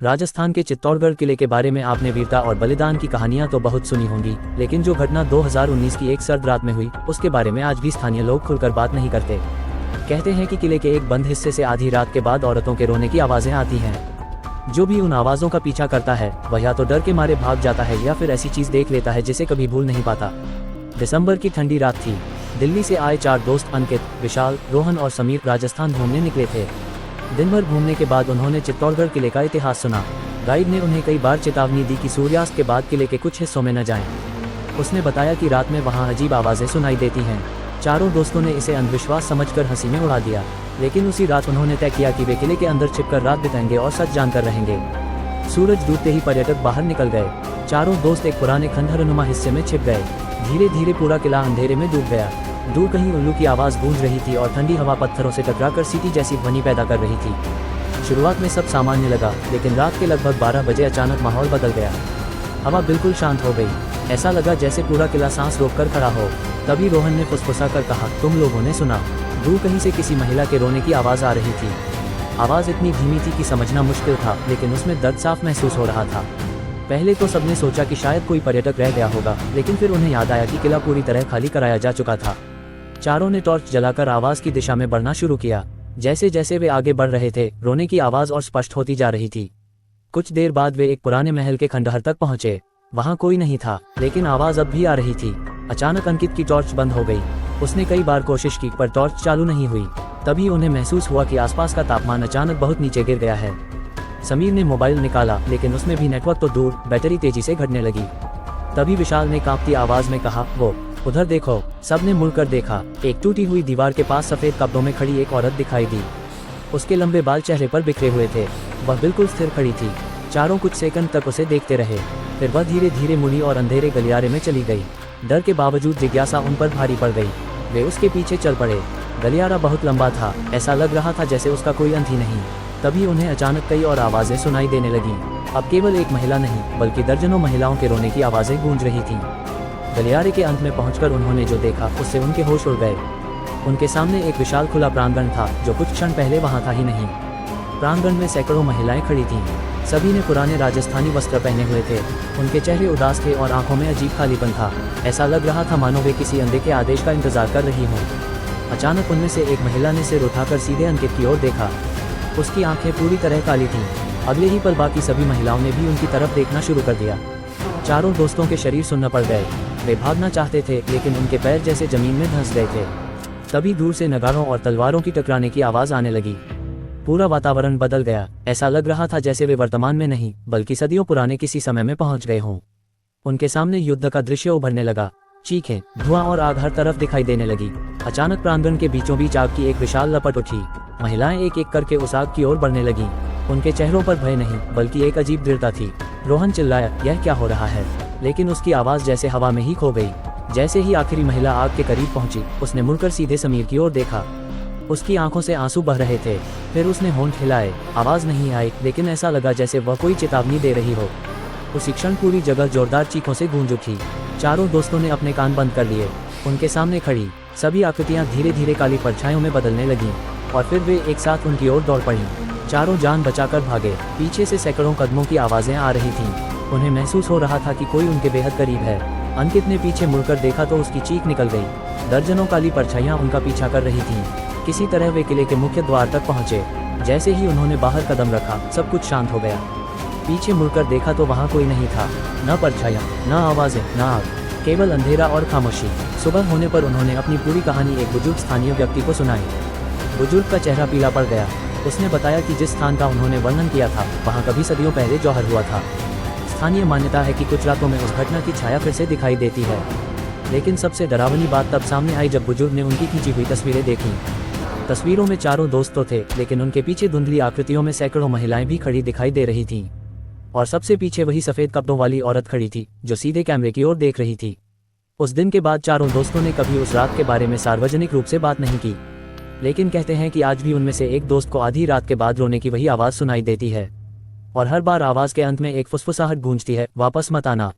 राजस्थान के चित्तौड़गढ़ किले के बारे में आपने वीरता और बलिदान की कहानियां तो बहुत सुनी होंगी, लेकिन जो घटना 2019 की एक सर्द रात में हुई उसके बारे में आज भी स्थानीय लोग खुलकर बात नहीं करते। कहते हैं कि किले के एक बंद हिस्से से आधी रात के बाद औरतों के रोने की आवाजें आती हैं। जो भी उन आवाजों का पीछा करता है वह या तो डर के मारे भाग जाता है या फिर ऐसी चीज देख लेता है जिसे कभी भूल नहीं पाता। दिसंबर की ठंडी रात थी। दिल्ली से आए 4 दोस्त अंकित, विशाल, रोहन और समीर राजस्थान घूमने निकले थे। दिन भर घूमने के बाद उन्होंने चित्तौड़गढ़ किले का इतिहास सुना। गाइड ने उन्हें कई बार चेतावनी दी कि सूर्यास्त के बाद किले के कुछ हिस्सों में न जाएं। उसने बताया कि रात में वहां अजीब आवाजें सुनाई देती हैं। चारों दोस्तों ने इसे अंधविश्वास समझकर हंसी में उड़ा दिया, लेकिन उसी रात उन्होंने तय किया कि वे किले के अंदर छिपकर रात बिताएंगे और सच जानकर रहेंगे। सूरज डूबते ही पर्यटक बाहर निकल गए। चारों दोस्त एक पुराने खंडहरनुमा हिस्से में छिप गए। धीरे धीरे पूरा किला अंधेरे में डूब गया। दूर कहीं उल्लू की आवाज गूंज रही थी और ठंडी हवा पत्थरों से टकराकर सीटी जैसी ध्वनि पैदा कर रही थी। शुरुआत में सब सामान्य लगा, लेकिन रात के लगभग 12 बजे अचानक माहौल बदल गया। हवा बिल्कुल शांत हो गई। ऐसा लगा जैसे पूरा किला सांस रोककर खड़ा हो। तभी रोहन ने फुसफुसाकर कहा, तुम लोगों ने सुना? दूर कहीं से किसी महिला के रोने की आवाज आ रही थी। आवाज इतनी धीमी थी कि समझना मुश्किल था, लेकिन उसमें दर्द साफ महसूस हो रहा था। पहले तो सबने सोचा कि शायद कोई पर्यटक रह गया होगा, लेकिन फिर उन्हें याद आया कि किला पूरी तरह खाली कराया जा चुका था। चारों ने टॉर्च जलाकर आवाज की दिशा में बढ़ना शुरू किया। जैसे जैसे वे आगे बढ़ रहे थे, रोने की आवाज और स्पष्ट होती जा रही थी। कुछ देर बाद वे एक पुराने महल के खंडहर तक पहुंचे। वहां कोई नहीं था, लेकिन आवाज अब भी आ रही थी। अचानक अंकित की टॉर्च बंद हो गई। उसने कई बार कोशिश की पर टॉर्च चालू नहीं हुई। तभी उन्हें महसूस हुआ कि आसपास का तापमान अचानक बहुत नीचे गिर गया है। समीर ने मोबाइल निकाला, लेकिन उसमें भी नेटवर्क तो दूर, बैटरी तेजी से घटने लगी। तभी विशाल ने कांपती आवाज में कहा, वो उधर देखो। सबने मुड़कर देखा। एक टूटी हुई दीवार के पास सफेद कपड़ों में खड़ी एक औरत दिखाई दी। उसके लंबे बाल चेहरे पर बिखरे हुए थे। वह बिल्कुल स्थिर खड़ी थी। चारों कुछ सेकंड तक उसे देखते रहे। फिर वह धीरे धीरे मुड़ी और अंधेरे गलियारे में चली गई। डर के बावजूद जिज्ञासा उन पर भारी पड़ गई। वे उसके पीछे चल पड़े। गलियारा बहुत लंबा था, ऐसा लग रहा था जैसे उसका कोई अंत ही नहीं। तभी उन्हें अचानक कई और आवाजें सुनाई देने लगीं। अब केवल एक महिला नहीं, बल्कि दर्जनों महिलाओं के रोने की आवाजें गूंज रही थीं। गलियारे के अंत में पहुंचकर उन्होंने जो देखा उससे उनके होश उड़ गए। उनके सामने एक विशाल खुला प्रांगण था, जो कुछ क्षण पहले वहां था ही नहीं। प्रांगण में सैकड़ों महिलाएं खड़ी थीं। सभी ने पुराने राजस्थानी वस्त्र पहने हुए थे। उनके चेहरे उदास थे और आंखों में अजीब खालीपन था। ऐसा लग रहा था मानो वे किसी अंधे के आदेश का इंतजार कर रही हों। अचानक उनमें से एक महिला ने सिर उठाकर सीधे अंकित की ओर देखा। उसकी आंखें पूरी तरह काली थीं। अगले ही पल बाकी सभी महिलाओं ने भी उनकी तरफ देखना शुरू कर दिया। चारों दोस्तों के शरीर सुन्न पड़ गए। वे भागना चाहते थे, लेकिन उनके पैर जैसे जमीन में धंस गए थे। तभी दूर से नगारों और तलवारों की टकराने की आवाज आने लगी। पूरा वातावरण बदल गया। ऐसा लग रहा था जैसे वे वर्तमान में नहीं, बल्कि सदियों पुराने किसी समय में पहुंच गए हों। उनके सामने युद्ध का दृश्य उभरने लगा। चीखें, धुआं और आग हर तरफ दिखाई देने लगी। अचानक प्रांगण के बीचों बीच आग की एक विशाल लपट उठी। महिलाएं एक एक करके उस आग की ओर बढ़ने लगीं। उनके चेहरों पर भय नहीं, बल्कि एक अजीब दृढ़ता थी। रोहन चिल्लाया, यह क्या हो रहा है? लेकिन उसकी आवाज जैसे हवा में ही खो गई। जैसे ही आखिरी महिला आग के करीब पहुंची, उसने मुड़कर सीधे समीर की ओर देखा। उसकी आंखों से आंसू बह रहे थे। फिर उसने होंठ हिलाए। आवाज नहीं आई, लेकिन ऐसा लगा जैसे वह कोई चेतावनी दे रही हो। उसी क्षण पूरी जगह जोरदार चीखों से गूंज उठी। चारों दोस्तों ने अपने कान बंद कर लिए। उनके सामने खड़ी सभी आकृतियां धीरे धीरे काली परछाइयों में बदलने लगीं, और फिर वे एक साथ उनकी ओर दौड़ पड़ी। चारों जान बचाकर भागे। पीछे से सैकड़ों कदमों की आवाजें आ रही थीं। उन्हें महसूस हो रहा था कि कोई उनके बेहद करीब है। अंकित ने पीछे मुड़कर देखा तो उसकी चीख निकल गई। दर्जनों काली परछाइयां उनका पीछा कर रही थीं। किसी तरह वे किले के मुख्य द्वार तक पहुंचे। जैसे ही उन्होंने बाहर कदम रखा, सब कुछ शांत हो गया। पीछे मुड़कर देखा तो वहां कोई नहीं था। न परछाइयां, न आवाजें, न आग, केवल अंधेरा और खामोशी। सुबह होने पर उन्होंने अपनी पूरी कहानी एक बुजुर्ग स्थानीय व्यक्ति को सुनाई। बुजुर्ग का चेहरा पीला पड़ गया। उसने बताया कि जिस स्थान का उन्होंने वर्णन किया था, वहाँ कभी सदियों पहले जौहर हुआ था। स्थानीय मान्यता है कि कुछ रातों में उस घटना की छाया फिर से दिखाई देती है। लेकिन सबसे डरावनी बात तब सामने आई जब बुजुर्ग ने उनकी खींची हुई तस्वीरें देखीं। तस्वीरों में चारों दोस्त तो थे, लेकिन उनके पीछे धुंधली आकृतियों में सैकड़ों महिलाएं भी खड़ी दिखाई दे रही थीं। और सबसे पीछे वही सफेद कपड़ों वाली औरत खड़ी थी, जो सीधे कैमरे की ओर देख रही थी। उस दिन के बाद चारों दोस्तों ने कभी उस रात के बारे में सार्वजनिक रूप से बात नहीं की, लेकिन कहते हैं कि आज भी उनमें से एक दोस्त को आधी रात के बाद रोने की वही आवाज सुनाई देती है। और हर बार आवाज के अंत में एक फुसफुसाहट गूंजती है, वापस मत आना।